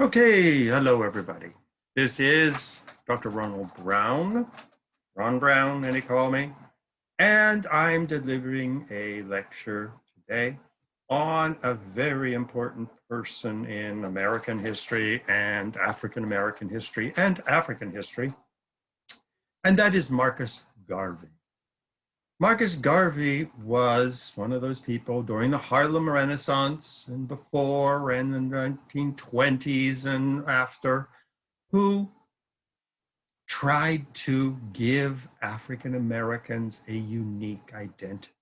Okay, hello everybody. This is Dr. Ronald Brown, Ron Brown, any call me, and I'm delivering a lecture today on a very important person in American history and African American history and African history, and that is Marcus Garvey. Marcus Garvey was one of those people during the Harlem Renaissance and before and in the 1920s and after who tried to give African Americans a unique identity.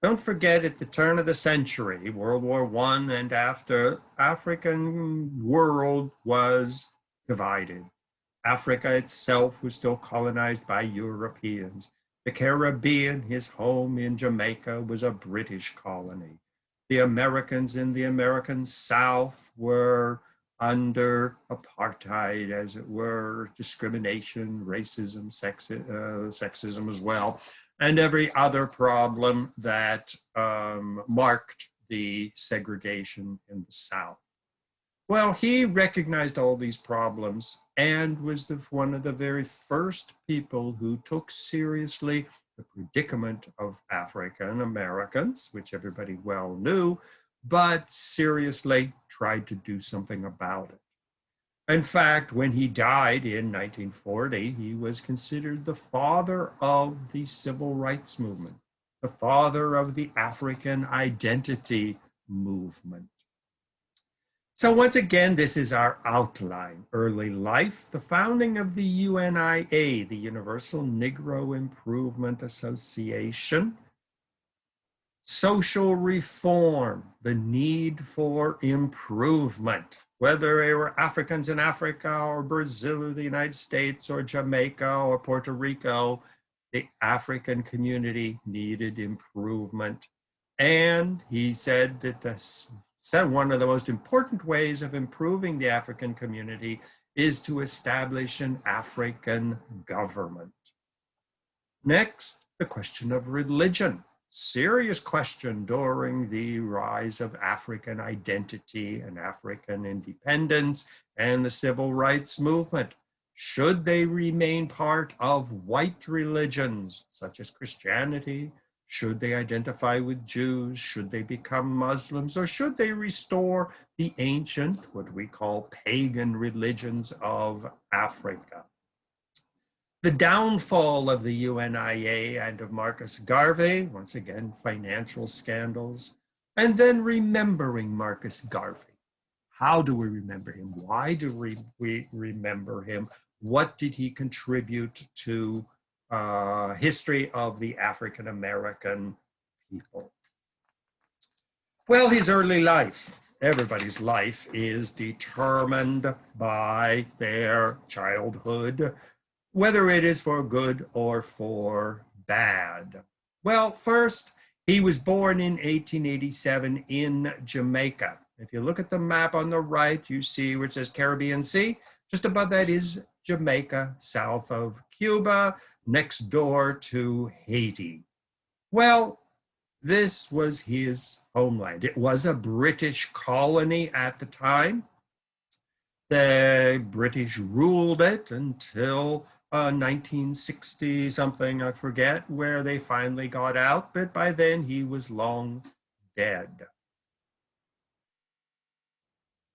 Don't forget, at the turn of the century, World War I and after, African world was divided. Africa itself was still colonized by Europeans. The Caribbean, his home in Jamaica, was a British colony. The Americans in the American South were under apartheid, as it were, discrimination, racism, sexism as well, and every other problem that marked the segregation in the South. Well, he recognized all these problems and was one of the very first people who took seriously the predicament of African Americans, which everybody well knew, but seriously tried to do something about it. In fact, when he died in 1940, he was considered the father of the civil rights movement, the father of the African identity movement. So once again, this is our outline. Early life, the founding of the UNIA, the Universal Negro Improvement Association. Social reform, the need for improvement, whether they were Africans in Africa or Brazil or the United States or Jamaica or Puerto Rico, the African community needed improvement. And he said that one of the most important ways of improving the African community is to establish an African government. Next, the question of religion. Serious question during the rise of African identity and African independence and the civil rights movement. Should they remain part of white religions, such as Christianity? Should they identify with Jews? Should they become Muslims? Or should they restore the ancient, what we call pagan religions of Africa? The downfall of the UNIA and of Marcus Garvey, once again, financial scandals, and then remembering Marcus Garvey. How do we remember him? Why do we remember him? What did he contribute to history of the African American people? Well, his early life. Everybody's life is determined by their childhood, whether it is for good or for bad. Well, first, he was born in 1887 in Jamaica. If you look at the map on the right, you see where it says Caribbean Sea. Just above that is Jamaica, south of Cuba, next door to Haiti. Well, this was his homeland. It was a British colony at the time. The British ruled it until 1960 something, I forget, where they finally got out, but by then he was long dead.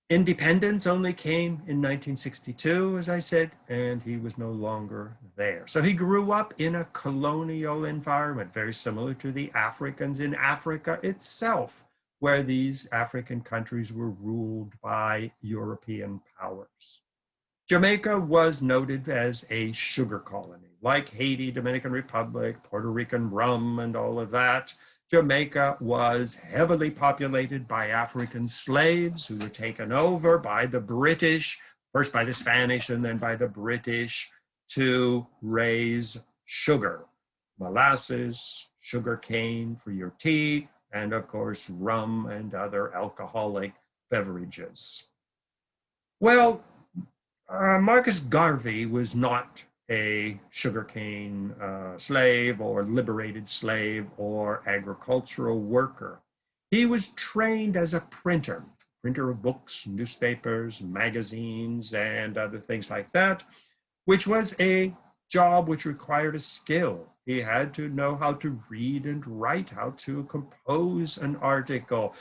Independence only came in 1962, as I said, and he was no longer there. So he grew up in a colonial environment, very similar to the Africans in Africa itself, where these African countries were ruled by European powers. Jamaica was noted as a sugar colony, like Haiti, Dominican Republic, Puerto Rican rum, and all of that. Jamaica was heavily populated by African slaves who were taken over by the British, first by the Spanish and then by the British, to raise sugar, molasses, sugar cane for your tea, and of course, rum and other alcoholic beverages. Well, Marcus Garvey was not a sugarcane slave or liberated slave or agricultural worker. He was trained as a printer. printer of books, newspapers, magazines, and other things like that, which was a job which required a skill. He had to know how to read and write, how to compose an article,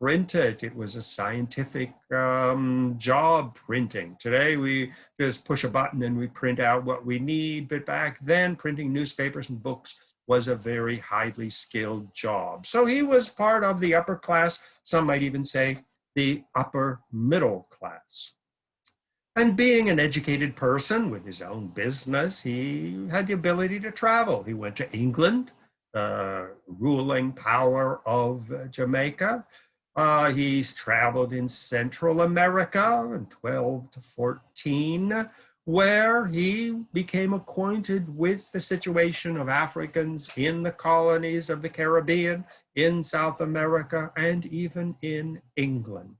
print it. It was a scientific job, printing. Today we just push a button and we print out what we need, but back then printing newspapers and books was a very highly skilled job. So he was part of the upper class, some might even say the upper middle class. And being an educated person with his own business, he had the ability to travel. He went to England, the ruling power of Jamaica. He's traveled in Central America in 12 to 14, where he became acquainted with the situation of Africans in the colonies of the Caribbean, in South America, and even in England.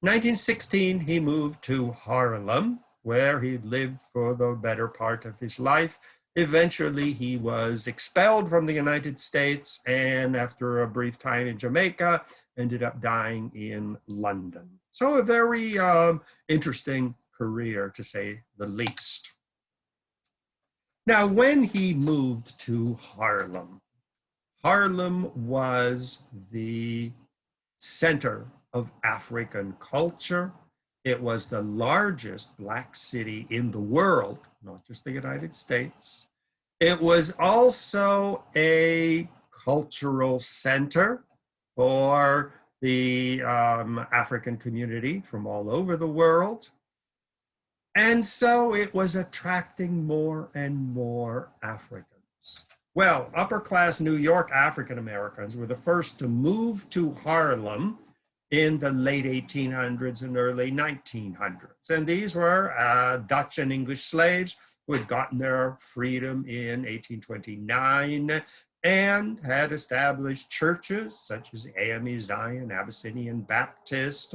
1916, he moved to Harlem, where he lived for the better part of his life. Eventually, he was expelled from the United States, and after a brief time in Jamaica, ended up dying in London. So a very interesting career, to say the least. Now, when he moved to Harlem, Harlem was the center of African culture. It was the largest Black city in the world, not just the United States. It was also a cultural center for the African community from all over the world. And so it was attracting more and more Africans. Well, upper class New York African Americans were the first to move to Harlem in the late 1800s and early 1900s. And these were Dutch and English slaves who had gotten their freedom in 1829 and had established churches such as AME Zion, Abyssinian Baptist.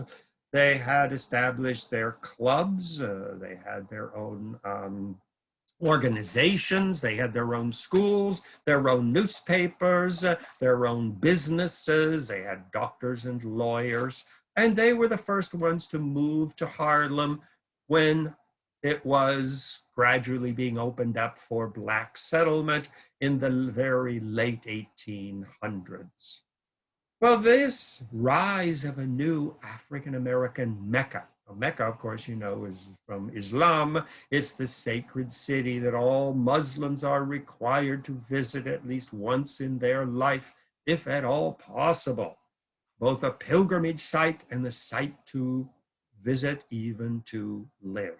They had established their clubs. They had their own organizations. They had their own schools, their own newspapers, their own businesses. They had doctors and lawyers. And they were the first ones to move to Harlem when it was gradually being opened up for Black settlement in the very late 1800s. Well, this rise of a new African-American Mecca. Mecca, of course, you know, is from Islam. It's the sacred city that all Muslims are required to visit at least once in their life, if at all possible. Both a pilgrimage site and the site to visit, even to live.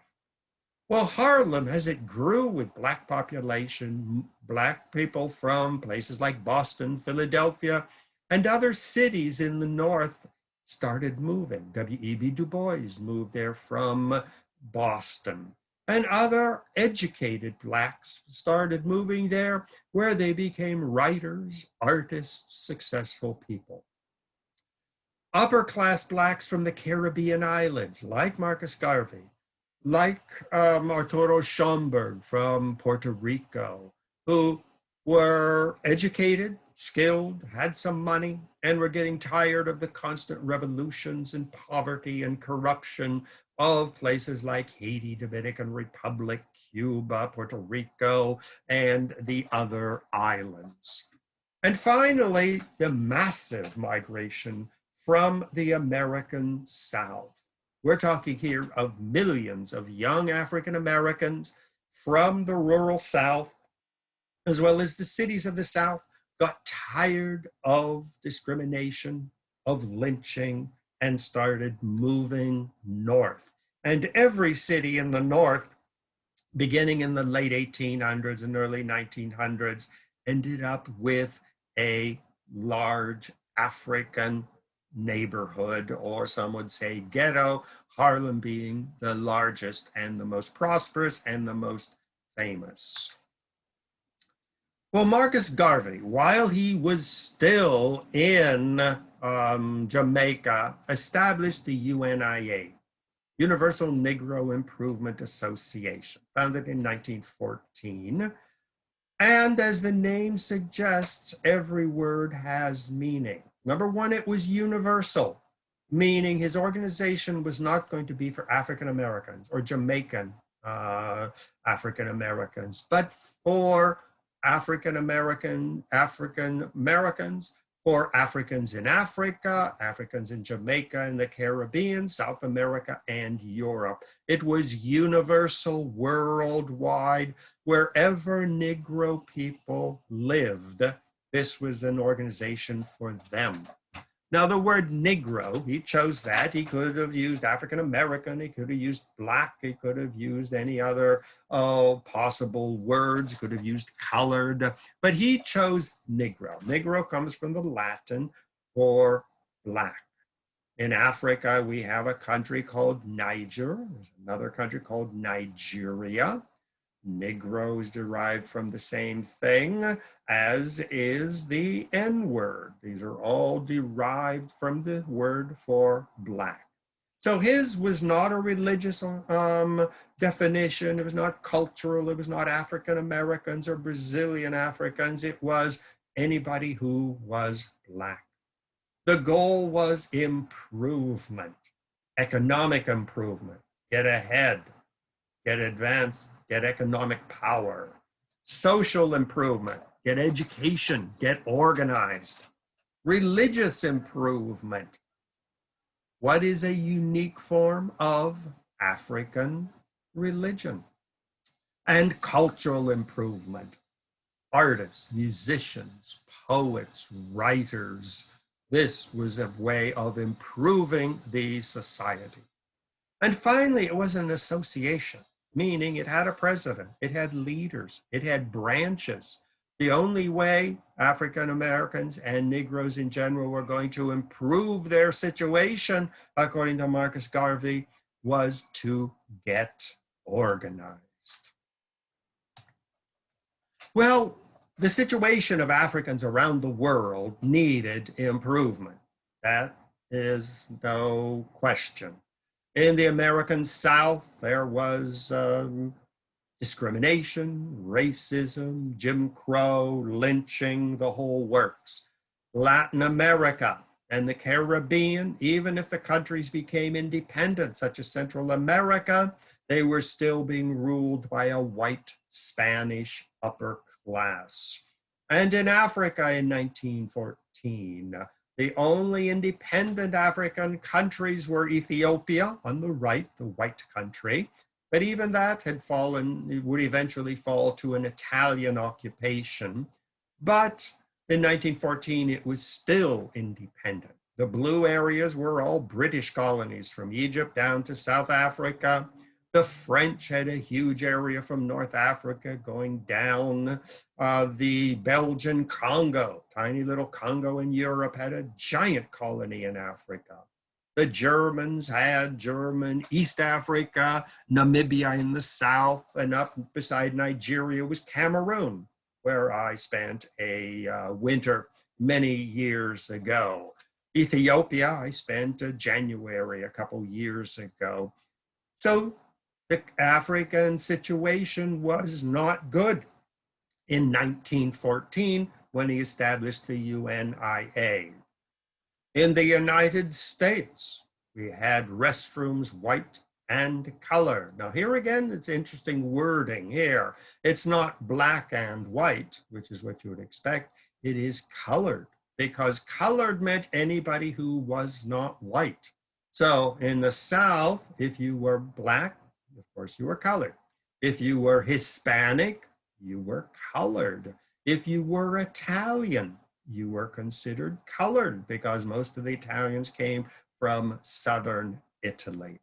Well, Harlem, as it grew with Black population, Black people from places like Boston, Philadelphia, and other cities in the North started moving. W.E.B. Du Bois moved there from Boston. And other educated Blacks started moving there, where they became writers, artists, successful people. Upper class Blacks from the Caribbean islands, like Marcus Garvey, like Arturo Schomburg from Puerto Rico, who were educated, skilled, had some money, and were getting tired of the constant revolutions and poverty and corruption of places like Haiti, Dominican Republic, Cuba, Puerto Rico, and the other islands. And finally, the massive migration from the American South. We're talking here of millions of young African Americans from the rural South, as well as the cities of the South, got tired of discrimination, of lynching, and started moving north. And every city in the North, beginning in the late 1800s and early 1900s, ended up with a large African neighborhood, or some would say ghetto, Harlem being the largest and the most prosperous and the most famous. Well, Marcus Garvey, while he was still in Jamaica, established the UNIA, Universal Negro Improvement Association, founded in 1914. And as the name suggests, every word has meaning. Number one, it was universal. meaning his organization was not going to be for African Americans or Jamaican African Americans, but for African Americans, for Africans in Africa, Africans in Jamaica and the Caribbean, South America, and Europe. It was universal, worldwide, wherever Negro people lived. This was an organization for them. Now, the word Negro, he chose that. He could have used African American, he could have used Black, he could have used any other possible words, he could have used colored, but he chose Negro. Negro comes from the Latin for Black. In Africa, we have a country called Niger. There's another country called Nigeria. Negro is derived from the same thing, as is the N-word. These are all derived from the word for Black. So his was not a religious definition. It was not cultural. It was not African Americans or Brazilian Africans. It was anybody who was Black. The goal was improvement, economic improvement, get ahead, get advanced, get economic power, social improvement, get education, get organized, religious improvement. What is a unique form of African religion? And cultural improvement, artists, musicians, poets, writers. This was a way of improving the society. And finally, it was an association, meaning it had a president, it had leaders, it had branches. The only way African Americans and Negroes in general were going to improve their situation, according to Marcus Garvey, was to get organized. Well, the situation of Africans around the world needed improvement. That is no question. In the American South, there was discrimination, racism, Jim Crow, lynching, the whole works. Latin America and the Caribbean, even if the countries became independent, such as Central America, they were still being ruled by a white Spanish upper class. And in Africa in 1914, the only independent African countries were Ethiopia on the right, the white country, but even that had fallen, it would eventually fall to an Italian occupation. But in 1914, it was still independent. The blue areas were all British colonies from Egypt down to South Africa. The French had a huge area from North Africa going down. The Belgian Congo, tiny little Congo in Europe, had a giant colony in Africa. The Germans had German East Africa, Namibia in the south, and up beside Nigeria was Cameroon, where I spent a winter many years ago. Ethiopia, I spent January a couple years ago. So the African situation was not good in 1914 when he established the UNIA. In the United States, we had restrooms white and color. Now here again, it's interesting wording here. It's not black and white, which is what you would expect. It is colored, because colored meant anybody who was not white. So in the South, if you were Black, of course you were colored. If you were Hispanic, you were colored. If you were Italian, you were considered colored, because most of the Italians came from Southern Italy.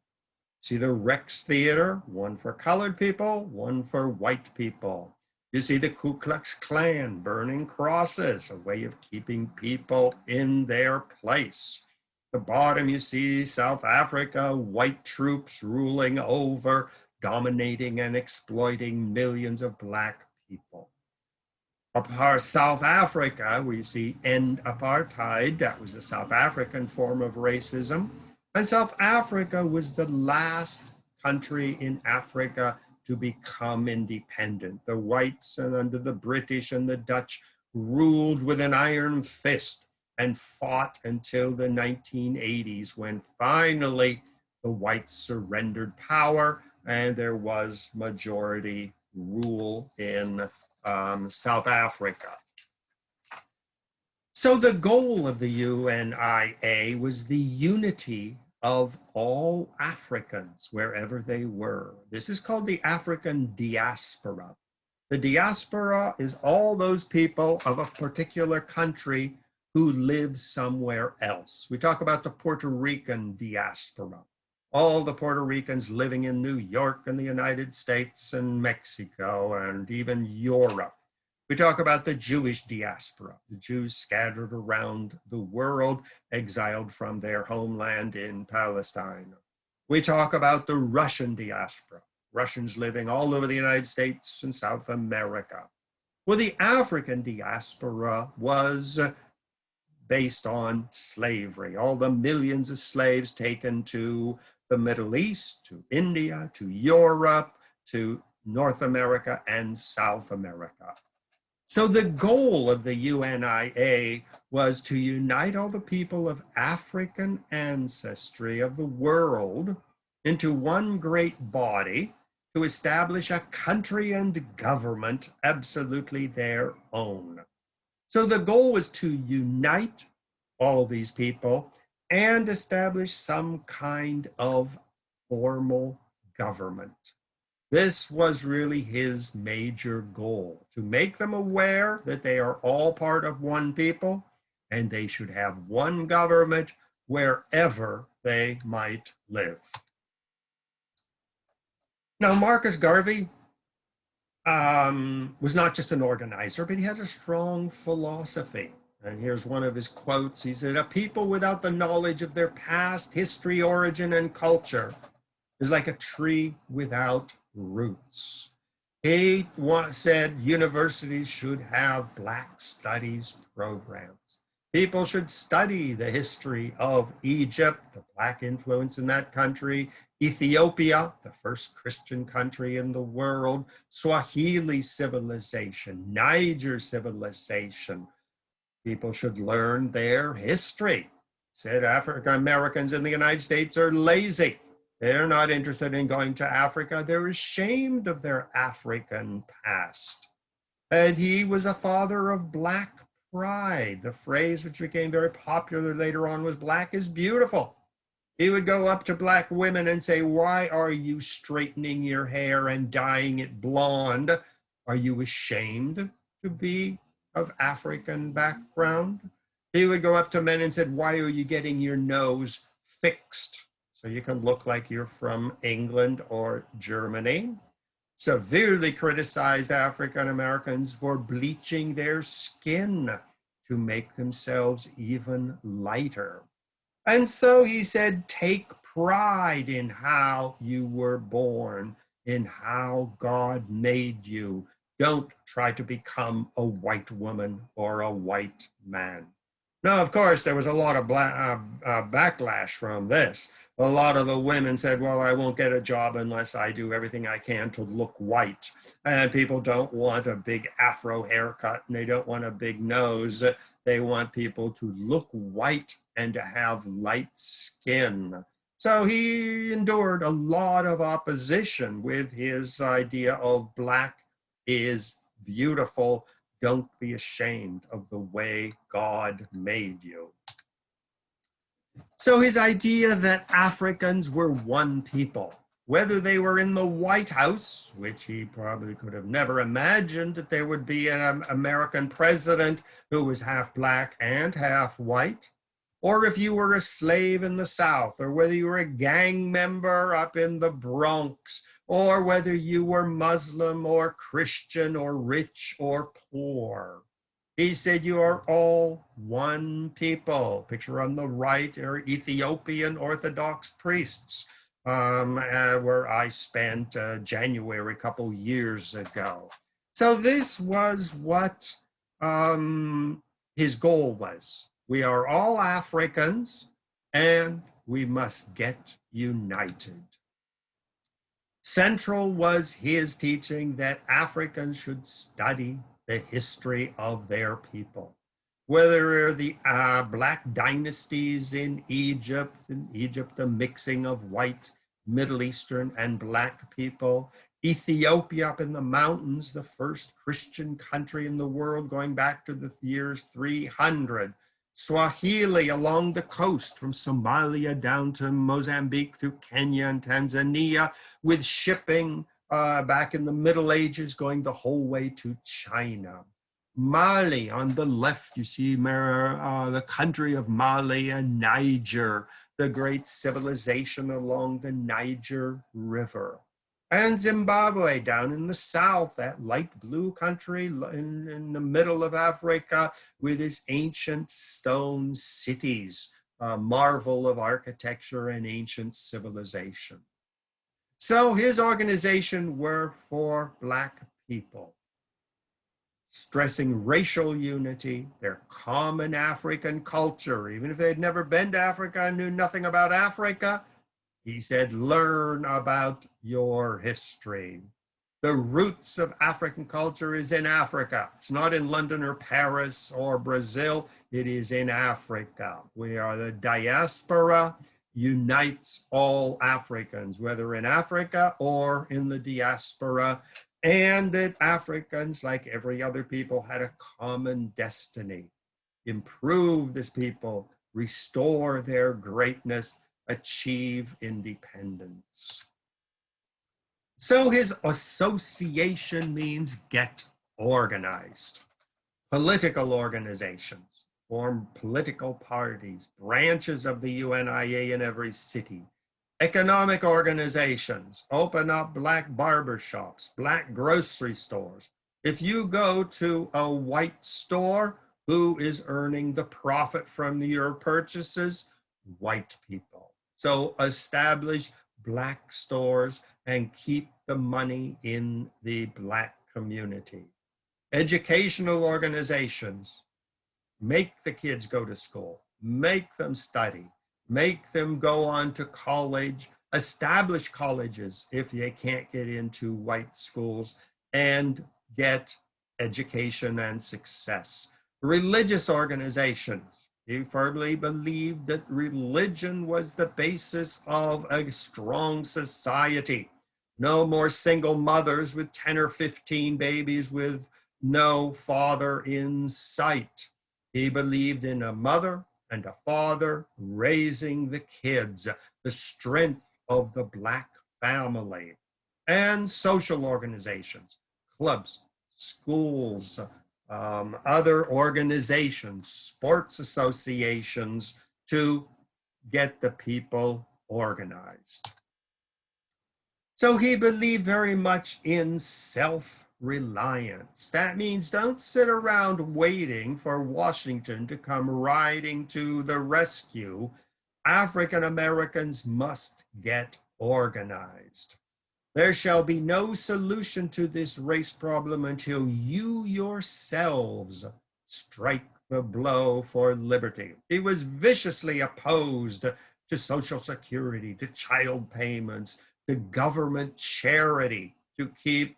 See the Rex Theater, one for colored people, one for white people. You see the Ku Klux Klan burning crosses, a way of keeping people in their place. At the bottom, you see South Africa, white troops ruling over, dominating and exploiting millions of Black people. South Africa, we see end apartheid. That was a South African form of racism. And South Africa was the last country in Africa to become independent. The whites and under the British and the Dutch ruled with an iron fist. and fought until the 1980s when finally the whites surrendered power and there was majority rule in South Africa. So the goal of the UNIA was the unity of all Africans, wherever they were. This is called the African Diaspora. The diaspora is all those people of a particular country who live somewhere else. We talk about the Puerto Rican diaspora, all the Puerto Ricans living in New York and the United States and Mexico and even Europe. We talk about the Jewish diaspora, the Jews scattered around the world, exiled from their homeland in Palestine. We talk about the Russian diaspora, Russians living all over the United States and South America. Well, the African diaspora was based on slavery, all the millions of slaves taken to the Middle East, to India, to Europe, to North America and South America. So the goal of the UNIA was to unite all the people of African ancestry of the world into one great body to establish a country and government absolutely their own. So the goal was to unite all these people and establish some kind of formal government. This was really his major goal, to make them aware that they are all part of one people and they should have one government wherever they might live. Now, Marcus Garvey was not just an organizer, but he had a strong philosophy. And here's one of his quotes. He said, "A people without the knowledge of their past, history, origin, and culture is like a tree without roots." He said universities should have Black studies programs. People should study the history of Egypt, the Black influence in that country, Ethiopia, the first Christian country in the world, Swahili civilization, Niger civilization. People should learn their history. Said African Americans in the United States are lazy. They're not interested in going to Africa. They're ashamed of their African past. And he was a father of Black pride. The phrase which became very popular later on was "Black is beautiful." He would go up to Black women and say, "Why are you straightening your hair and dyeing it blonde? Are you ashamed to be of African background?" He would go up to men and said, "Why are you getting your nose fixed so you can look like you're from England or Germany?" Severely criticized African Americans for bleaching their skin to make themselves even lighter. And so he said, take pride in how you were born, in how God made you. Don't try to become a white woman or a white man. Now, of course, there was a lot of backlash from this. A lot of the women said, well, I won't get a job unless I do everything I can to look white. And people don't want a big afro haircut and they don't want a big nose. They want people to look white and to have light skin. So he endured a lot of opposition with his idea of Black is beautiful. Don't be ashamed of the way God made you. So his idea that Africans were one people, whether they were in the White House, which he probably could have never imagined that there would be an American president who was half Black and half white, or if you were a slave in the South, or whether you were a gang member up in the Bronx, or whether you were Muslim or Christian or rich or poor. He said, you are all one people. Picture on the right are Ethiopian Orthodox priests, where I spent January a couple years ago. So this was what his goal was. We are all Africans and we must get united. Central was his teaching that Africans should study the history of their people. whether the black dynasties in Egypt, the mixing of white, Middle Eastern and black people, Ethiopia up in the mountains, the first Christian country in the world going back to the years 300, Swahili along the coast from Somalia down to Mozambique through Kenya and Tanzania, with shipping back in the Middle Ages going the whole way to China. Mali on the left, you see the country of Mali and Niger, the great civilization along the Niger River. And Zimbabwe down in the south, that light blue country in the middle of Africa with its ancient stone cities, a marvel of architecture and ancient civilization. So his organization were for black people, stressing racial unity, their common African culture. Even if they'd never been to Africa and knew nothing about Africa, he said, learn about your history. The roots of African culture is in Africa. It's not in London or Paris or Brazil. It is in Africa. We are the diaspora, unites all Africans, whether in Africa or in the diaspora, and that Africans, like every other people, had a common destiny. Improve this people, restore their greatness, achieve independence. So his association means get organized. Political organizations form political parties, branches of the UNIA in every city. Economic organizations open up black barbershops, black grocery stores. If you go to a white store, who is earning the profit from your purchases? White people. So establish black stores and keep the money in the black community. Educational organizations, make the kids go to school, make them study, make them go on to college, establish colleges if they can't get into white schools, and get education and success. Religious organizations, he firmly believed that religion was the basis of a strong society. No more single mothers with 10 or 15 babies with no father in sight. He believed in a mother and a father raising the kids, the strength of the black family. And social organizations, clubs, schools, other organizations, sports associations, to get the people organized. So he believed very much in self-reliance. That means don't sit around waiting for Washington to come riding to the rescue. African Americans must get organized. There shall be no solution to this race problem until you yourselves strike the blow for liberty. He was viciously opposed to Social Security, to child payments, to government charity to keep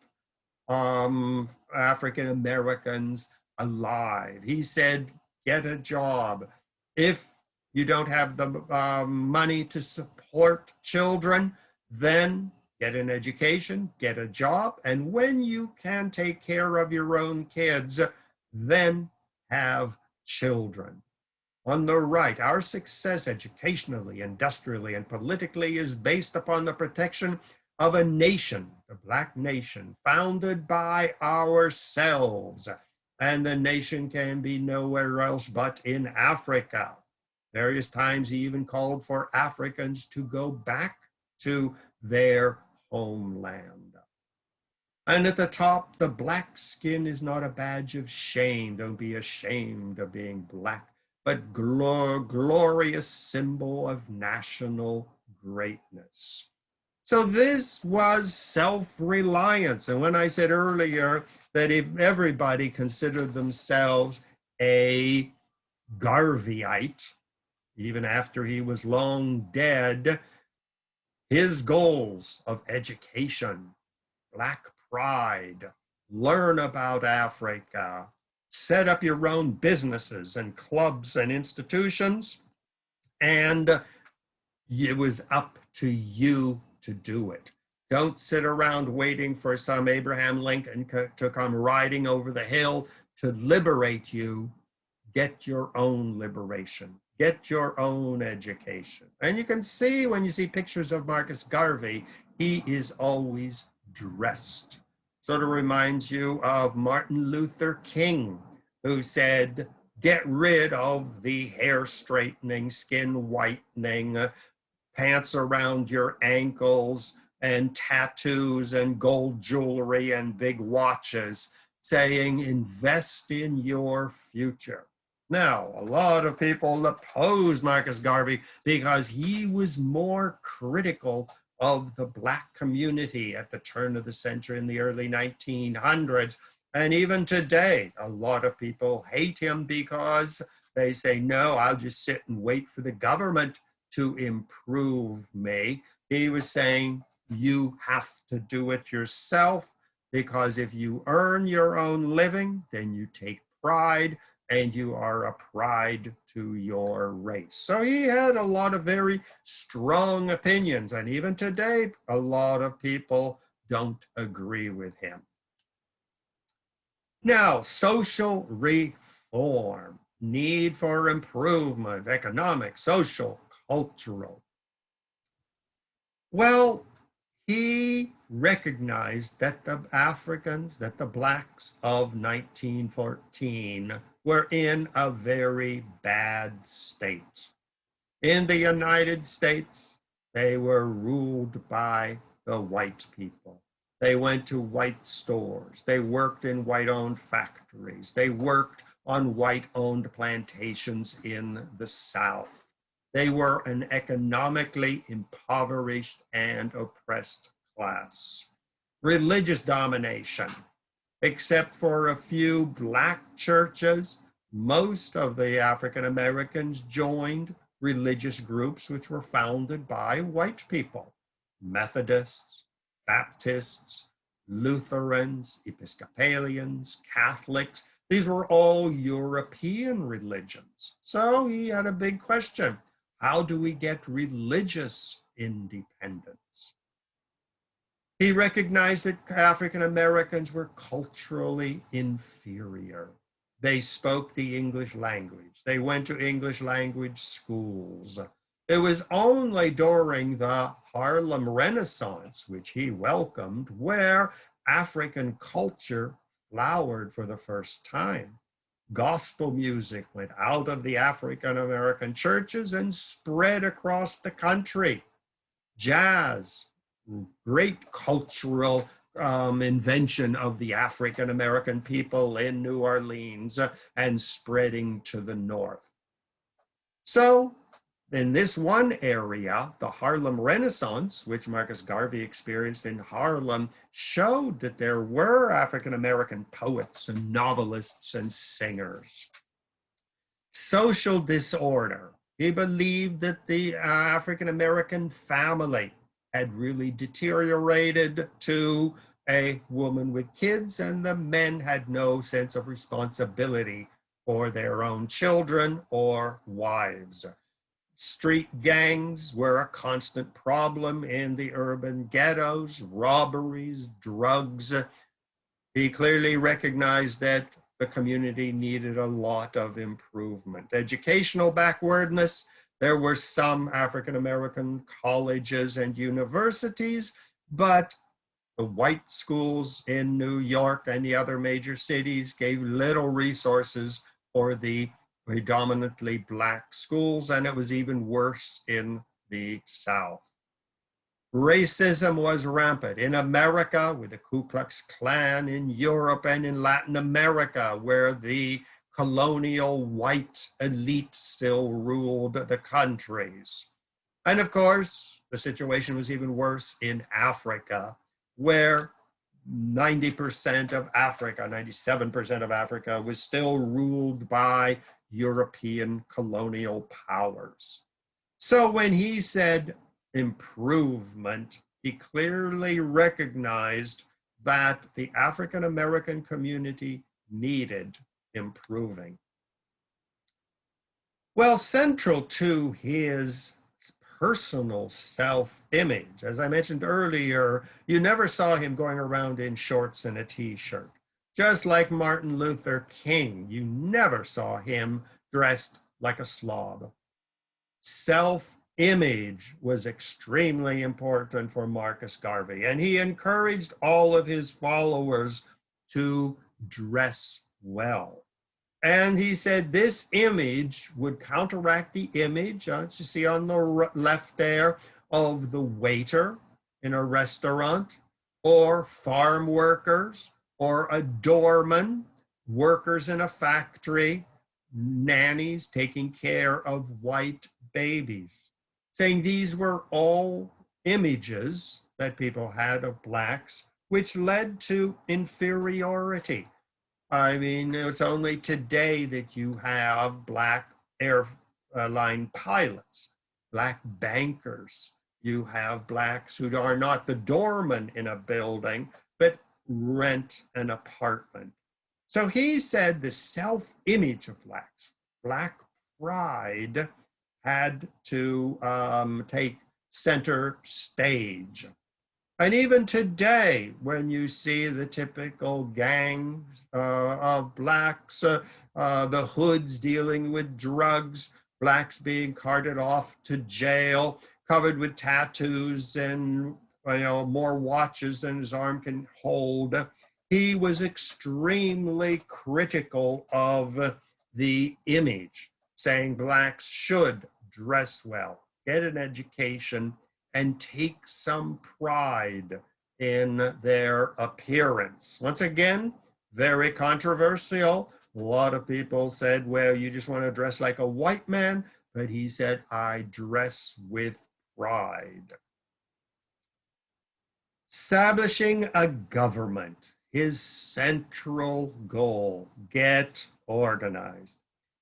African Americans alive. He said, get a job. If you don't have the money to support children, then get an education, get a job, and when you can take care of your own kids, then have children. On the right, our success educationally, industrially, and politically is based upon the protection of a nation, the Black nation, founded by ourselves. And the nation can be nowhere else but in Africa. Various times he even called for Africans to go back to their homeland. And at the top, the black skin is not a badge of shame. Don't be ashamed of being black, but glorious symbol of national greatness. So this was self-reliance. And when I said earlier that if everybody considered themselves a Garveyite, even after he was long dead, his goals of education, black pride, learn about Africa, set up your own businesses and clubs and institutions, and it was up to you to do it. Don't sit around waiting for some Abraham Lincoln to come riding over the hill to liberate you. Get your own liberation. Get your own education. And you can see when you see pictures of Marcus Garvey, he is always dressed. Sort of reminds you of Martin Luther King, who said, get rid of the hair straightening, skin whitening, pants around your ankles, and tattoos and gold jewelry and big watches, saying, invest in your future. Now, a lot of people oppose Marcus Garvey because he was more critical of the Black community at the turn of the century in the early 1900s. And even today, a lot of people hate him because they say, no, I'll just sit and wait for the government to improve me. He was saying, you have to do it yourself, because if you earn your own living, then you take pride, and you are a pride to your race. So he had a lot of very strong opinions, and even today, a lot of people don't agree with him. Now, social reform, need for improvement, economic, social, cultural. Well, he recognized that the Africans, that the Blacks of 1914 were in a very bad state. In the United States, they were ruled by the white people. They went to white stores. They worked in white-owned factories. They worked on white-owned plantations in the South. They were an economically impoverished and oppressed class. Religious domination. Except for a few Black churches, most of the African Americans joined religious groups which were founded by white people. Methodists, Baptists, Lutherans, Episcopalians, Catholics. These were all European religions. So he had a big question. How do we get religious independence? He recognized that African Americans were culturally inferior. They spoke the English language. They went to English language schools. It was only during the Harlem Renaissance, which he welcomed, where African culture flowered for the first time. Gospel music went out of the African American churches and spread across the country. Jazz, great cultural invention of the African American people in New Orleans and spreading to the north. So in this one area, the Harlem Renaissance, which Marcus Garvey experienced in Harlem, showed that there were African American poets and novelists and singers. Social disorder. He believed that the African American family had really deteriorated to a woman with kids, and the men had no sense of responsibility for their own children or wives. Street gangs were a constant problem in the urban ghettos, robberies, drugs. He clearly recognized that the community needed a lot of improvement. Educational backwardness. There were some African American colleges and universities, but the white schools in New York and the other major cities gave little resources for the predominantly Black schools, and it was even worse in the South. Racism was rampant in America with the Ku Klux Klan, in Europe and in Latin America, where the colonial white elite still ruled the countries. And of course, the situation was even worse in Africa, where 90% of Africa, 97% of Africa was still ruled by European colonial powers. So when he said improvement, he clearly recognized that the African American community needed improving. Well, central to his personal self-image, as I mentioned earlier, you never saw him going around in shorts and a t-shirt. Just like Martin Luther King, you never saw him dressed like a slob. Self-image was extremely important for Marcus Garvey, and he encouraged all of his followers to dress well. And he said this image would counteract the image, as you see on the left there, of the waiter in a restaurant, or farm workers, or a doorman, workers in a factory, nannies taking care of white babies, saying these were all images that people had of blacks, which led to inferiority. I mean, it's only today that you have black airline pilots, black bankers. You have blacks who are not the doorman in a building, but rent an apartment. So he said the self-image of blacks, black pride, had to take center stage. And even today, when you see the typical gangs of blacks, the hoods dealing with drugs, blacks being carted off to jail, covered with tattoos and more watches than his arm can hold, he was extremely critical of the image, saying blacks should dress well, get an education, and take some pride in their appearance. Once again, very controversial. A lot of people said, well, you just want to dress like a white man, but he said, I dress with pride. Establishing a government, his central goal, get organized.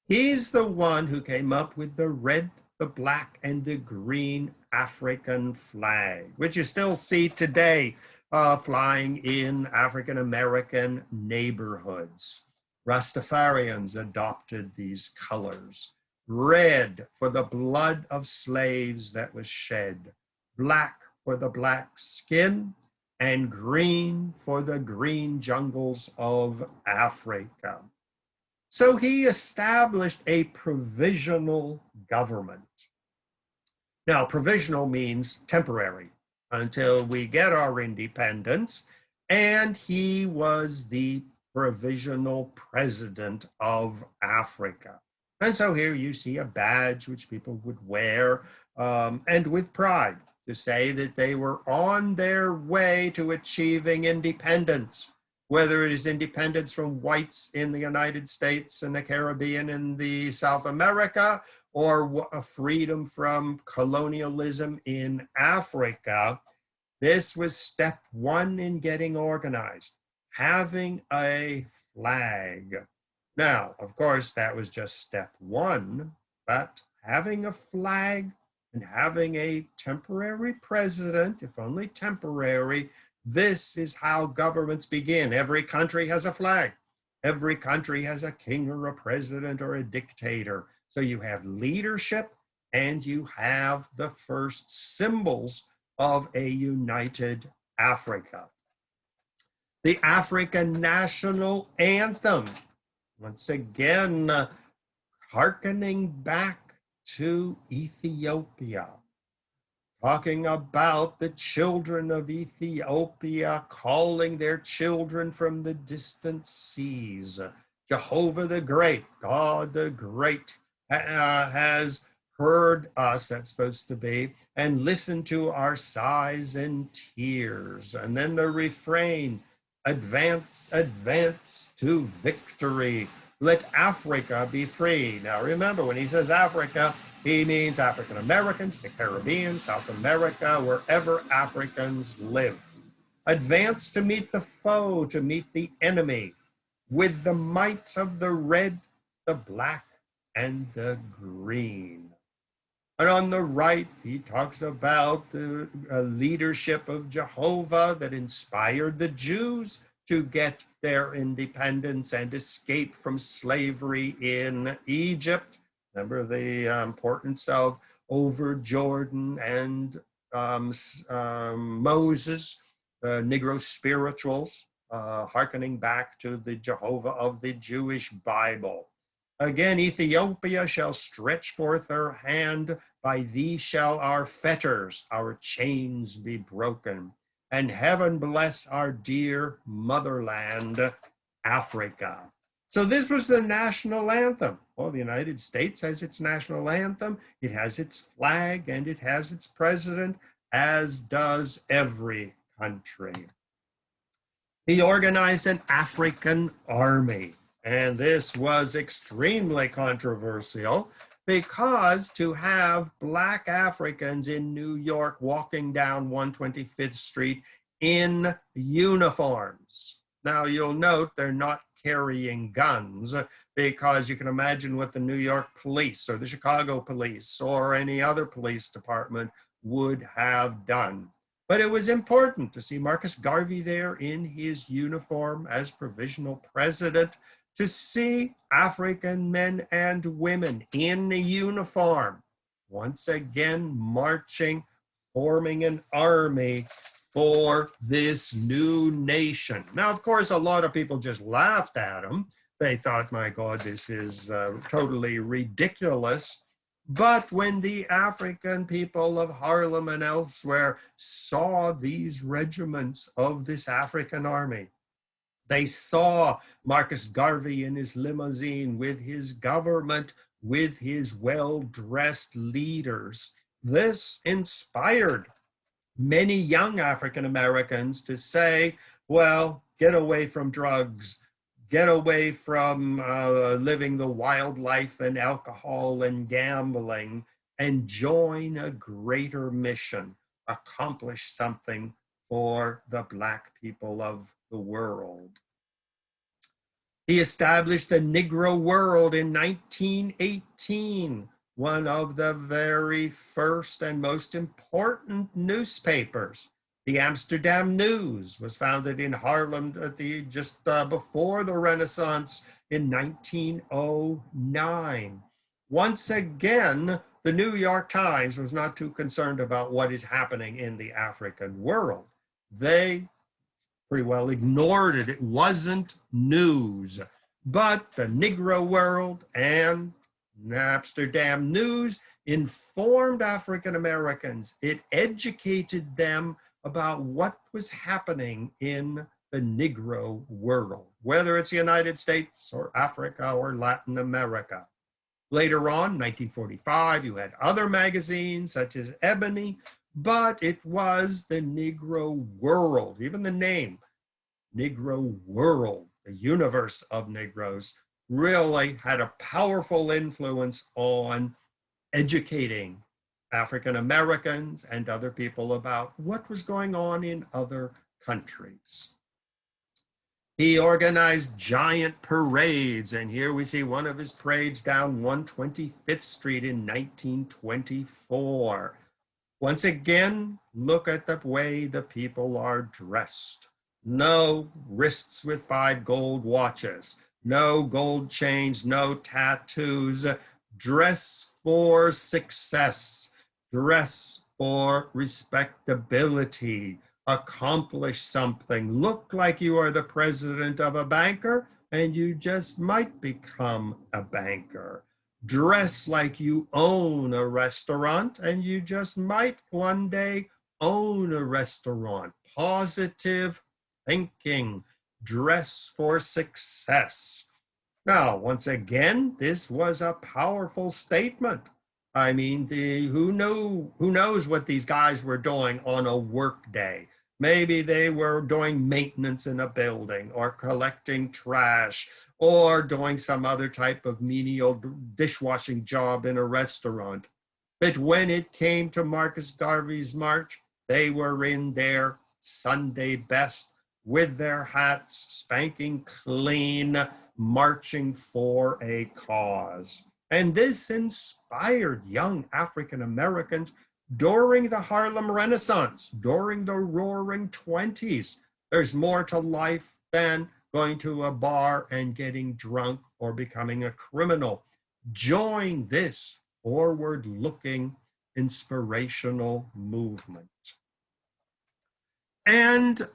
He's the one who came up with the red, the black, and the green African flag, which you still see today flying in African American neighborhoods. Rastafarians adopted these colors. Red for the blood of slaves that was shed, black for the black skin, and green for the green jungles of Africa. So he established a provisional government. Now, provisional means temporary until we get our independence, and he was the provisional president of Africa. And so here you see a badge which people would wear, and with pride, to say that they were on their way to achieving independence, whether it is independence from whites in the United States and the Caribbean and the South America, or a freedom from colonialism in Africa. This was step one in getting organized, having a flag. Now, of course, that was just step one, but having a flag and having a temporary president, if only temporary, this is how governments begin. Every country has a flag. Every country has a king or a president or a dictator. So you have leadership and you have the first symbols of a united Africa. The African national anthem, once again, hearkening back to Ethiopia, talking about the children of Ethiopia calling their children from the distant seas. Jehovah the Great, God the Great, has heard us, that's supposed to be, and listened to our sighs and tears. And then the refrain, advance, advance to victory. Let Africa be free. Now remember, when he says Africa, he means African Americans, the Caribbean, South America, wherever Africans live. Advance to meet the foe, to meet the enemy, with the might of the red, the black, and the green. And on the right, he talks about the leadership of Jehovah that inspired the Jews to get their independence and escape from slavery in Egypt. Remember the importance of over Jordan and Moses, Negro spirituals, hearkening back to the Jehovah of the Jewish Bible. Again, Ethiopia shall stretch forth her hand, by thee shall our fetters, our chains be broken. And heaven bless our dear motherland, Africa. So this was the national anthem. Well, the United States has its national anthem, it has its flag, and it has its president, as does every country. He organized an African army. And this was extremely controversial because to have Black Africans in New York walking down 125th Street in uniforms. Now you'll note they're not carrying guns because you can imagine what the New York police or the Chicago police or any other police department would have done. But it was important to see Marcus Garvey there in his uniform as provisional president, to see African men and women in uniform, once again marching, forming an army for this new nation. Now, of course, a lot of people just laughed at him. They thought, my God, this is totally ridiculous. But when the African people of Harlem and elsewhere saw these regiments of this African army, they saw Marcus Garvey in his limousine with his government, with his well-dressed leaders. This inspired many young African Americans to say, well, get away from drugs, get away from living the wild life and alcohol and gambling, and join a greater mission, accomplish something for the Black people of the world. He established the Negro World in 1918, one of the very first and most important newspapers. The Amsterdam News was founded in Harlem just before the Renaissance in 1909. Once again, the New York Times was not too concerned about what is happening in the African world. They pretty well ignored it. It wasn't news. But the Negro World and Amsterdam News informed African Americans. It educated them about what was happening in the Negro world, whether it's the United States or Africa or Latin America. Later on, 1945, you had other magazines such as Ebony, but it was the Negro World, even the name, Negro World, the universe of Negroes, really had a powerful influence on educating African Americans and other people about what was going on in other countries. He organized giant parades, and here we see one of his parades down 125th Street in 1924. Once again, look at the way the people are dressed. No wrists with 5 gold watches, no gold chains, no tattoos. Dress for success, dress for respectability, accomplish something, look like you are the president of a banker, and you just might become a banker. Dress like you own a restaurant, and you just might one day own a restaurant. Positive thinking, dress for success. Now, once again, this was a powerful statement. I mean, who knows what these guys were doing on a work day? Maybe they were doing maintenance in a building or collecting trash or doing some other type of menial dishwashing job in a restaurant. But when it came to Marcus Garvey's march, they were in their Sunday best with their hats spanking clean, marching for a cause. And this inspired young African Americans during the Harlem Renaissance, during the Roaring 20s. There's more to life than going to a bar and getting drunk or becoming a criminal. Join this forward-looking, inspirational movement. And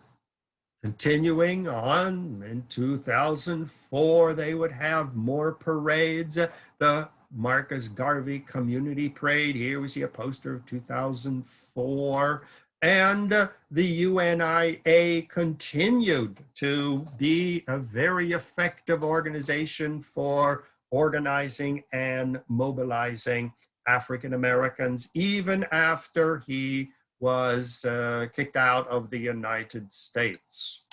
continuing on, in 2004, they would have more parades. The Marcus Garvey Community Parade. Here we see a poster of 2004. And the UNIA continued to be a very effective organization for organizing and mobilizing African Americans, even after he was kicked out of the United States.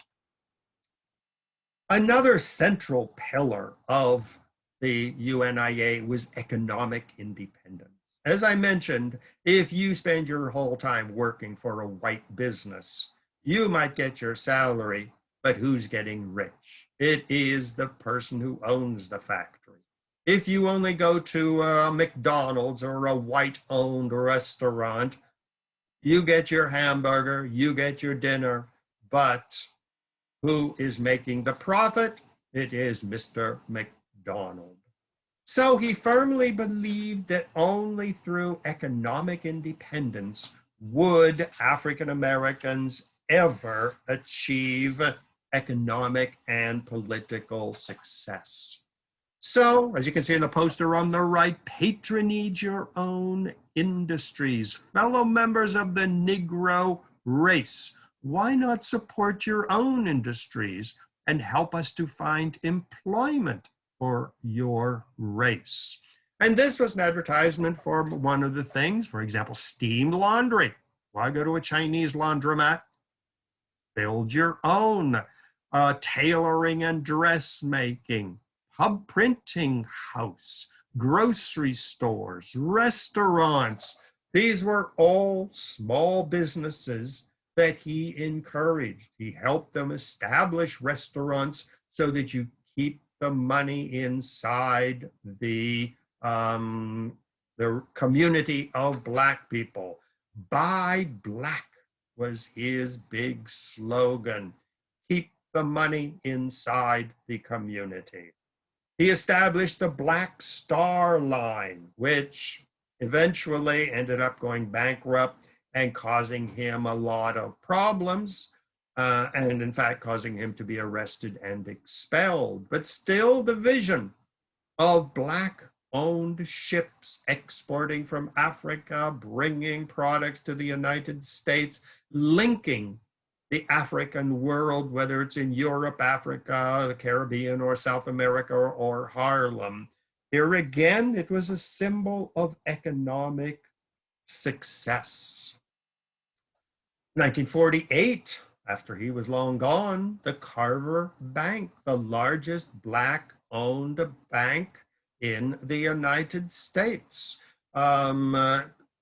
Another central pillar of the UNIA was economic independence. As I mentioned, if you spend your whole time working for a white business, you might get your salary, but who's getting rich? It is the person who owns the factory. If you only go to a McDonald's or a white-owned restaurant, you get your hamburger, you get your dinner, but who is making the profit? It is Mr. McDonald. So he firmly believed that only through economic independence would African Americans ever achieve economic and political success. So, as you can see in the poster on the right, patronage your own industries. Fellow members of the Negro race, why not support your own industries and help us to find employment for your race? And this was an advertisement for one of the things, for example, steam laundry. Why go to a Chinese laundromat? Build your own. Tailoring and dressmaking. Pub printing house, grocery stores, restaurants. These were all small businesses that he encouraged. He helped them establish restaurants so that you keep the money inside the community of Black people. Buy Black was his big slogan. Keep the money inside the community. He established the Black Star Line, which eventually ended up going bankrupt and causing him a lot of problems, and in fact causing him to be arrested and expelled. But still the vision of Black-owned ships exporting from Africa, bringing products to the United States, linking the African world, whether it's in Europe, Africa, the Caribbean, or South America, or Harlem. Here again, it was a symbol of economic success. 1948, after he was long gone, the Carver Bank, the largest Black-owned bank in the United States. And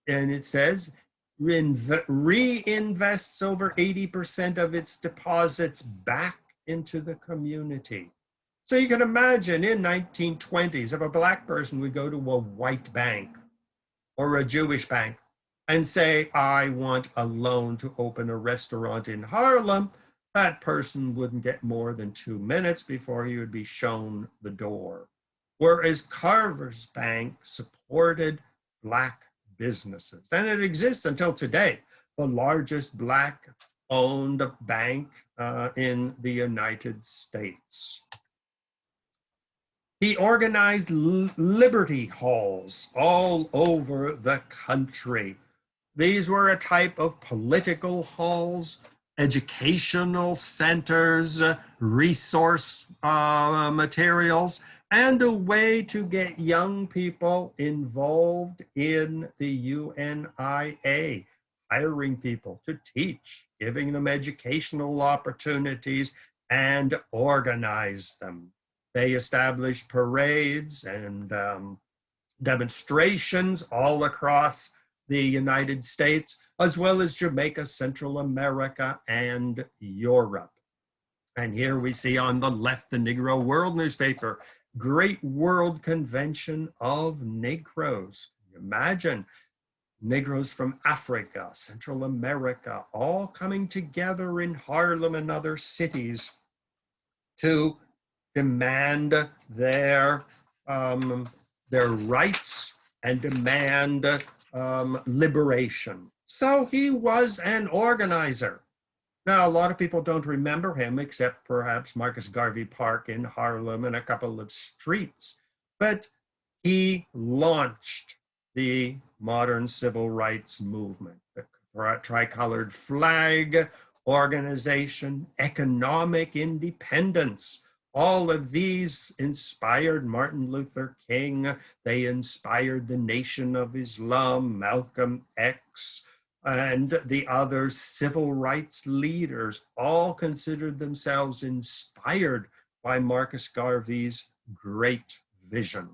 it says, reinvests over 80% of its deposits back into the community. So you can imagine in 1920s, if a Black person would go to a white bank or a Jewish bank and say, I want a loan to open a restaurant in Harlem, that person wouldn't get more than 2 minutes before he would be shown the door. Whereas Carver's Bank supported Black businesses. And it exists until today, the largest Black-owned bank in the United States. He organized liberty halls all over the country. These were a type of political halls, educational centers, resource materials, and a way to get young people involved in the UNIA, hiring people to teach, giving them educational opportunities, and organize them. They established parades and demonstrations all across the United States, as well as Jamaica, Central America, and Europe. And here we see on the left the Negro World newspaper, Great World Convention of Negroes. Imagine Negroes from Africa, Central America, all coming together in Harlem and other cities to demand their rights and demand liberation. So he was an organizer. Now, a lot of people don't remember him, except perhaps Marcus Garvey Park in Harlem and a couple of streets. But he launched the modern civil rights movement, the tricolored flag organization, economic independence. All of these inspired Martin Luther King. They inspired the Nation of Islam, Malcolm X, and the other civil rights leaders all considered themselves inspired by Marcus Garvey's great vision.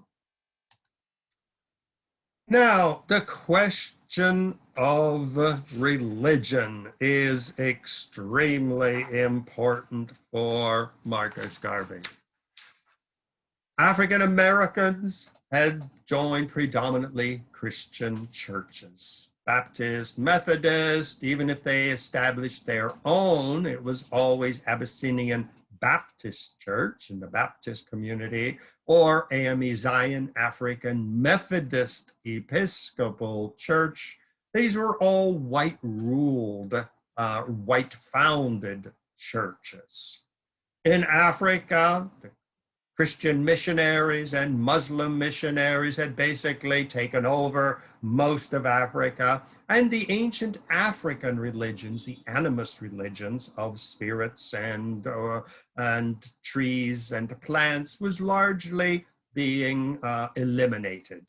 Now, the question of religion is extremely important for Marcus Garvey. African Americans had joined predominantly Christian churches. Baptist, Methodist, even if they established their own, it was always Abyssinian Baptist Church in the Baptist community, or AME Zion African Methodist Episcopal Church. These were all white-ruled, white-founded churches. In Africa, the Christian missionaries and Muslim missionaries had basically taken over most of Africa, and the ancient African religions, the animist religions of spirits and trees and plants, was largely being eliminated.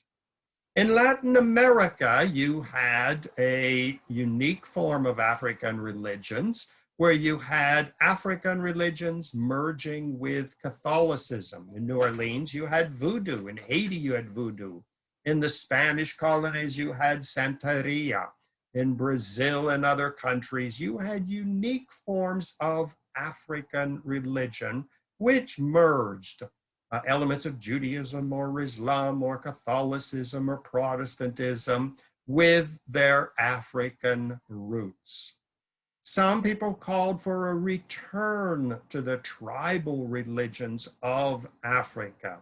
In Latin America, you had a unique form of African religions where you had African religions merging with Catholicism. In New Orleans, you had voodoo. In Haiti, you had voodoo. In the Spanish colonies, you had Santeria. In Brazil and other countries, you had unique forms of African religion which merged elements of Judaism or Islam or Catholicism or Protestantism with their African roots. Some people called for a return to the tribal religions of Africa.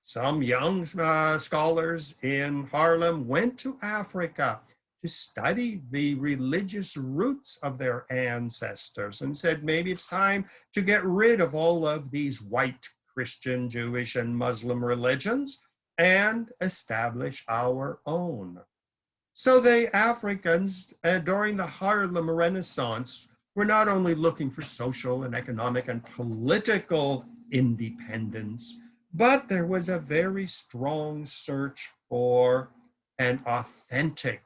Some young scholars in Harlem went to Africa to study the religious roots of their ancestors and said, maybe it's time to get rid of all of these white Christian, Jewish, and Muslim religions and establish our own. So the Africans during the Harlem Renaissance were not only looking for social and economic and political independence, but there was a very strong search for an authentic,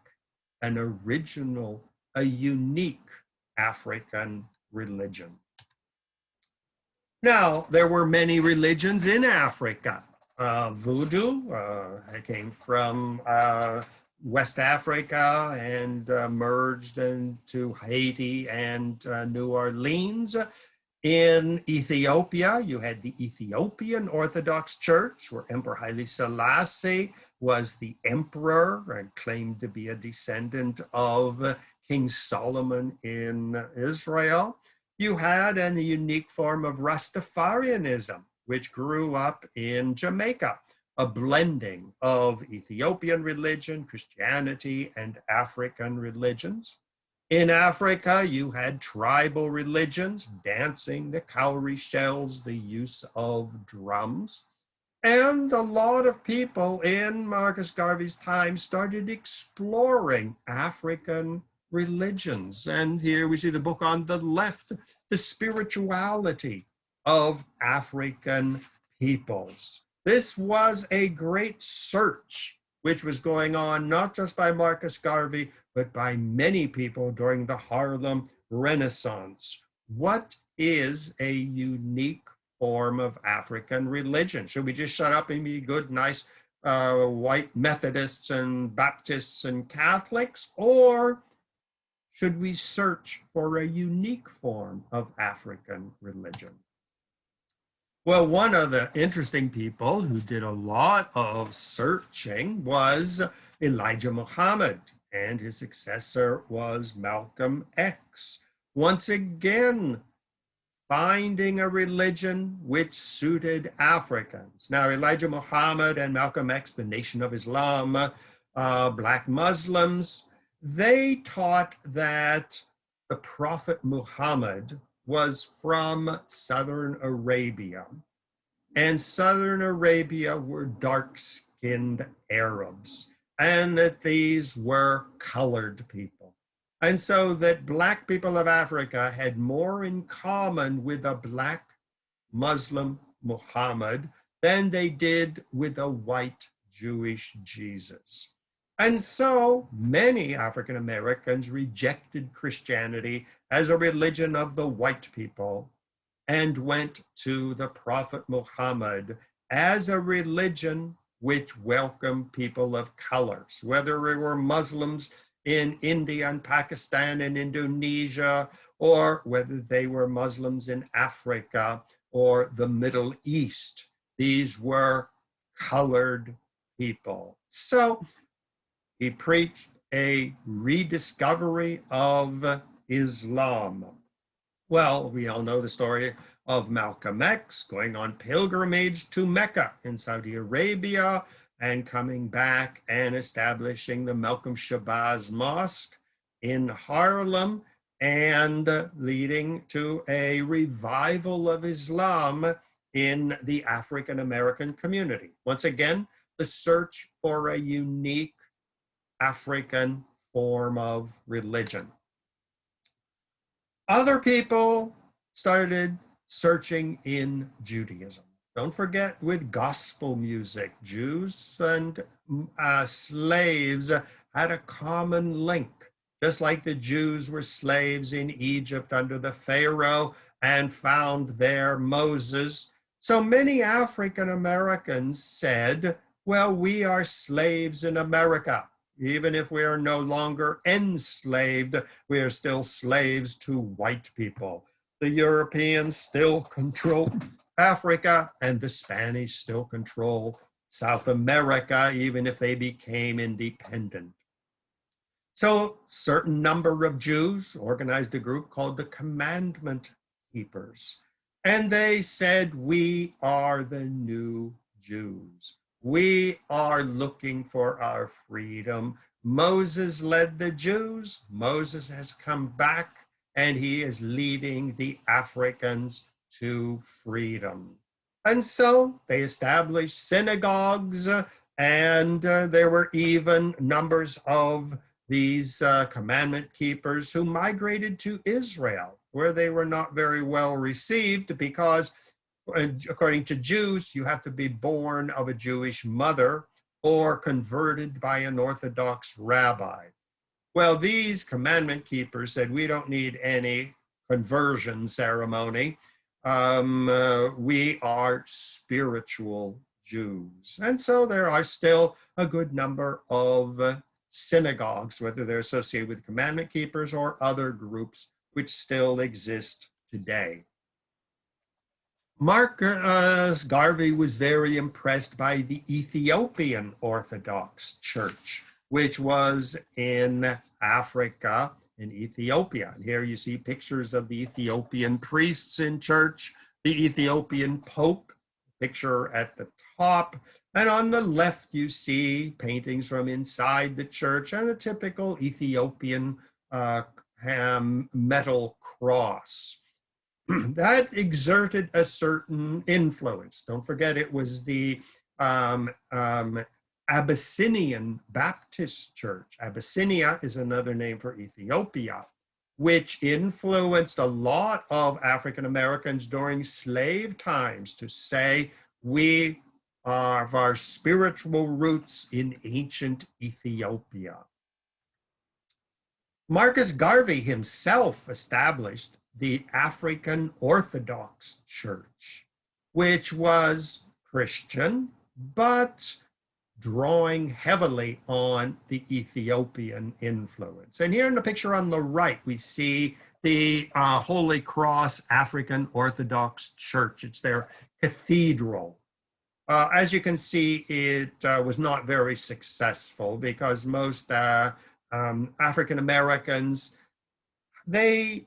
an original, a unique African religion. Now, there were many religions in Africa. Voodoo came from West Africa and merged into Haiti and New Orleans. In Ethiopia, you had the Ethiopian Orthodox Church, where Emperor Haile Selassie was the emperor and claimed to be a descendant of King Solomon in Israel. You had a unique form of Rastafarianism, which grew up in Jamaica, a blending of Ethiopian religion, Christianity, and African religions. In Africa, you had tribal religions, dancing, the cowrie shells, the use of drums. And a lot of people in Marcus Garvey's time started exploring African religions. And here we see the book on the left, The Spirituality of African Peoples. This was a great search which was going on not just by Marcus Garvey, but by many people during the Harlem Renaissance. What is a unique form of African religion? Should we just shut up and be good, nice white Methodists and Baptists and Catholics? Or should we search for a unique form of African religion? Well, one of the interesting people who did a lot of searching was Elijah Muhammad, and his successor was Malcolm X. Once again, finding a religion which suited Africans. Now, Elijah Muhammad and Malcolm X, the Nation of Islam, Black Muslims, they taught that the Prophet Muhammad was from Southern Arabia. And Southern Arabia were dark-skinned Arabs, and that these were colored people. And so that Black people of Africa had more in common with a Black Muslim Muhammad than they did with a white Jewish Jesus. And so many African Americans rejected Christianity as a religion of the white people and went to the Prophet Muhammad as a religion which welcomed people of colors, whether they were Muslims in India and Pakistan and Indonesia, or whether they were Muslims in Africa or the Middle East. These were colored people. So he preached a rediscovery of Islam. Well, we all know the story of Malcolm X going on pilgrimage to Mecca in Saudi Arabia and coming back and establishing the Malcolm Shabazz Mosque in Harlem and leading to a revival of Islam in the African American community. Once again, the search for a unique African form of religion. Other people started searching in Judaism. Don't forget, with gospel music, Jews and slaves had a common link. Just like the Jews were slaves in Egypt under the Pharaoh and found there Moses, so many African Americans said, well, we are slaves in America. Even if we are no longer enslaved, we are still slaves to white people. The Europeans still control Africa, and the Spanish still control South America, even if they became independent. So a certain number of Jews organized a group called the Commandment Keepers. And they said, we are the new Jews. We are looking for our freedom. Moses led the Jews. Moses has come back, and he is leading the Africans to freedom. And so they established synagogues, and there were even numbers of these commandment keepers who migrated to Israel, where they were not very well received because, according to Jews, you have to be born of a Jewish mother or converted by an Orthodox rabbi. Well, these commandment keepers said, we don't need any conversion ceremony. We are spiritual Jews. And so there are still a good number of synagogues, whether they're associated with commandment keepers or other groups, which still exist today. Marcus Garvey was very impressed by the Ethiopian Orthodox Church, which was in Africa, in Ethiopia. And here you see pictures of the Ethiopian priests in church, the Ethiopian Pope, picture at the top, and on the left you see paintings from inside the church and the typical Ethiopian metal cross. That exerted a certain influence. Don't forget, it was the Abyssinian Baptist Church. Abyssinia is another name for Ethiopia, which influenced a lot of African Americans during slave times to say, we have our spiritual roots in ancient Ethiopia. Marcus Garvey himself established the African Orthodox Church, which was Christian, but drawing heavily on the Ethiopian influence. And here in the picture on the right, we see the Holy Cross African Orthodox Church. It's their cathedral. As you can see, it was not very successful because most African Americans they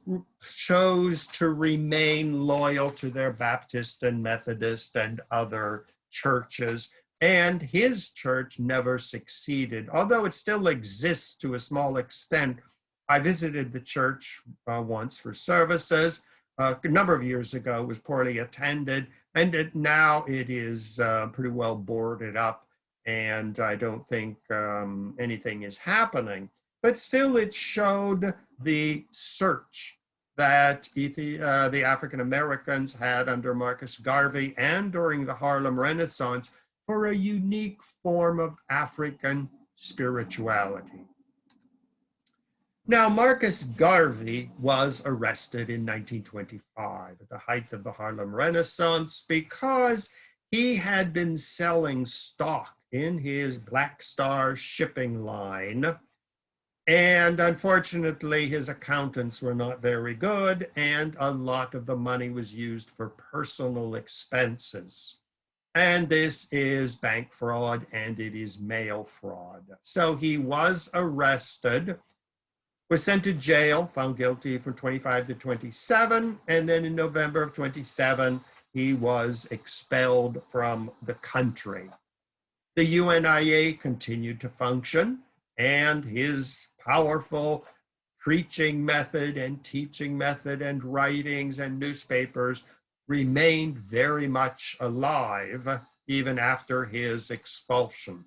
chose to remain loyal to their Baptist and Methodist and other churches. And his church never succeeded, although it still exists to a small extent. I visited the church once for services a number of years ago. It was poorly attended, and now it is pretty well boarded up, and I don't think anything is happening. But still, it showed the search that the African Americans had under Marcus Garvey and during the Harlem Renaissance for a unique form of African spirituality. Now, Marcus Garvey was arrested in 1925 at the height of the Harlem Renaissance because he had been selling stock in his Black Star shipping line. And unfortunately, his accountants were not very good, and a lot of the money was used for personal expenses. And this is bank fraud, and it is mail fraud. So he was arrested, was sent to jail, found guilty from 25 to 27, and then in November of 27, he was expelled from the country. The UNIA continued to function, and his powerful preaching method and teaching method and writings and newspapers remained very much alive even after his expulsion.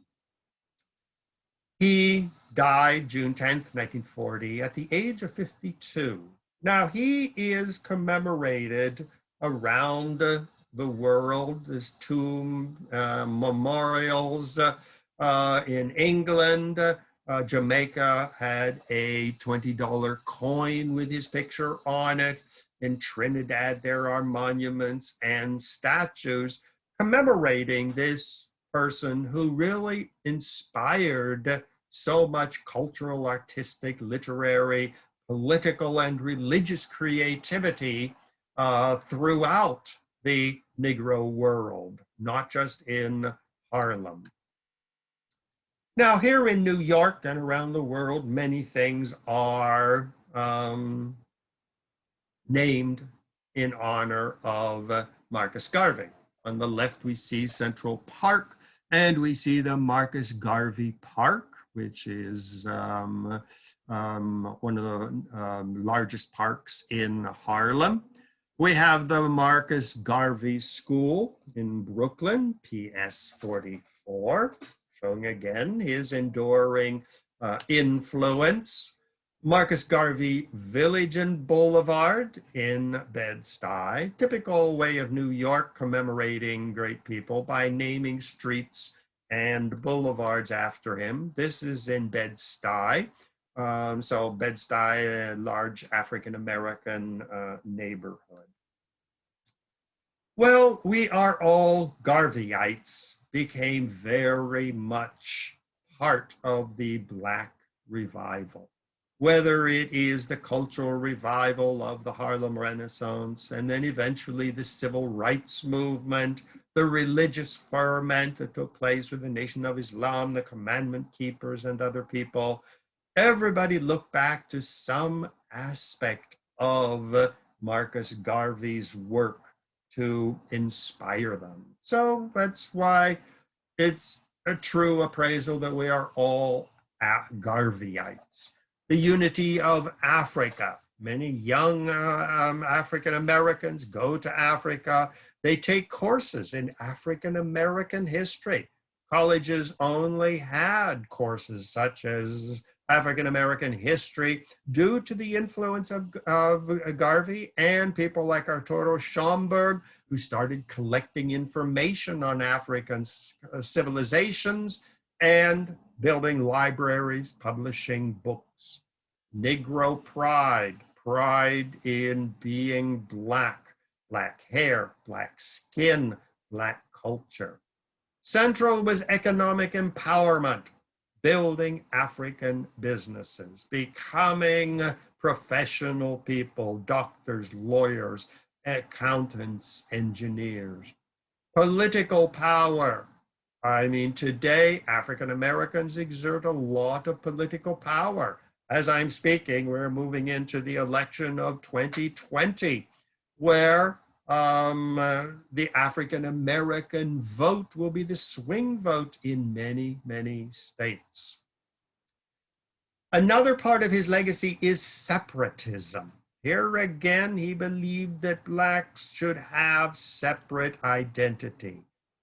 He died June 10th, 1940, at the age of 52. Now, he is commemorated around the world. His tomb, memorials in England. Jamaica had a $20 coin with his picture on it. In Trinidad, there are monuments and statues commemorating this person who really inspired so much cultural, artistic, literary, political, and religious creativity throughout the Negro world, not just in Harlem. Now, here in New York and around the world, many things are named in honor of Marcus Garvey. On the left, we see Central Park, and we see the Marcus Garvey Park, which is one of the largest parks in Harlem. We have the Marcus Garvey School in Brooklyn, PS 44, showing again his enduring influence. Marcus Garvey Village and Boulevard in Bed-Stuy, typical way of New York commemorating great people by naming streets and boulevards after him. This is in Bed-Stuy. So Bed-Stuy, a large African-American neighborhood. Well, we are all Garveyites, became very much part of the Black revival. Whether it is the cultural revival of the Harlem Renaissance, and then eventually the civil rights movement, the religious ferment that took place with the Nation of Islam, the Commandment Keepers, and other people, everybody looked back to some aspect of Marcus Garvey's work to inspire them. So that's why it's a true appraisal that we are all Garveyites. The unity of Africa. Many young African Americans go to Africa. They take courses in African American history. Colleges only had courses such as African American history due to the influence of Garvey and people like Arturo Schomburg, who started collecting information on African civilizations and building libraries, publishing books. Negro pride, pride in being Black, Black hair, Black skin, Black culture. Central was economic empowerment, building African businesses, becoming professional people, doctors, lawyers, accountants, engineers. Political power. I mean, today, African Americans exert a lot of political power. as I'm speaking, we're moving into the election of 2020, where the African American vote will be the swing vote in many, many states. Another part of his legacy is separatism. Here again, he believed that Blacks should have separate identity.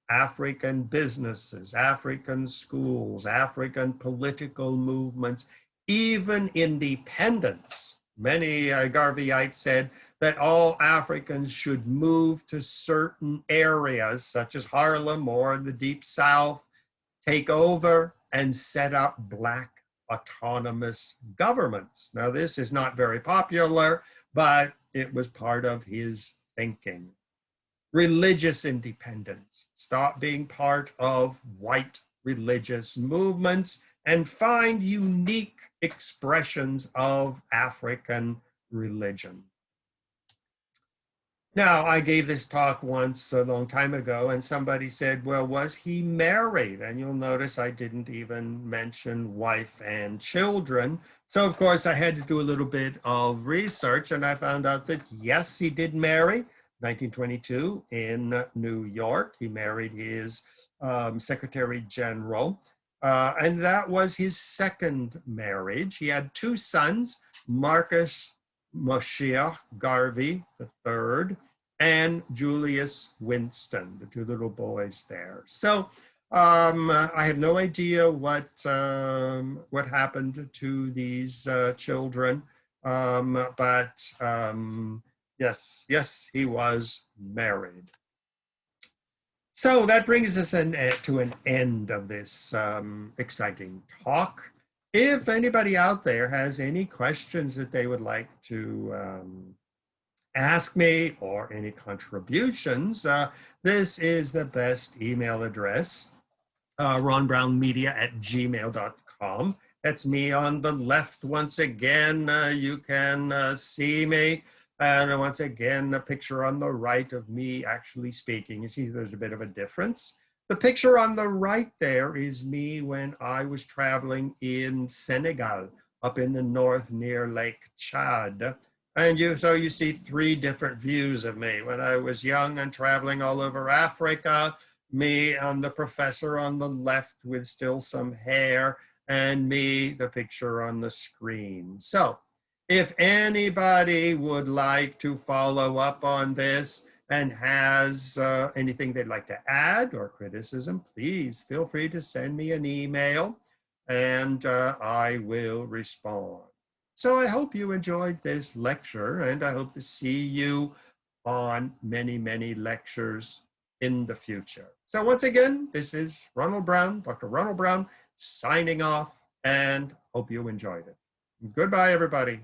African businesses, African schools, African political movements, even independence. Many Garveyites said that all Africans should move to certain areas, such as Harlem or the Deep South, take over and set up Black autonomous governments. Now, this is not very popular, but it was part of his thinking. Religious independence, stop being part of white religious movements and find unique expressions of African religion. Now, I gave this talk once a long time ago, and somebody said, well, was he married? And you'll notice I didn't even mention wife and children. So, of course, I had to do a little bit of research, and I found out that, yes, he did marry. 1922 in New York. He married his Secretary General, and that was his second marriage. He had two sons, Marcus Moshiach Garvey III and Julius Winston, the two little boys there. So I have no idea what happened to these children, but yes, he was married. So that brings us to an end of this exciting talk. If anybody out there has any questions that they would like to ask me or any contributions, this is the best email address, ronbrownmedia@gmail.com. That's me on the left. Once again, you can see me. And once again, a picture on the right of me actually speaking. You see there's a bit of a difference. The picture on the right there is me when I was traveling in Senegal, up in the north near Lake Chad. And so you see three different views of me. When I was young and traveling all over Africa, me and the professor on the left with still some hair, and me, the picture on the screen. So if anybody would like to follow up on this and has anything they'd like to add or criticism, please feel free to send me an email and I will respond. So I hope you enjoyed this lecture, and I hope to see you on many, many lectures in the future. So once again, this is Ronald Brown, Dr. Ronald Brown, signing off, and hope you enjoyed it. Goodbye, everybody.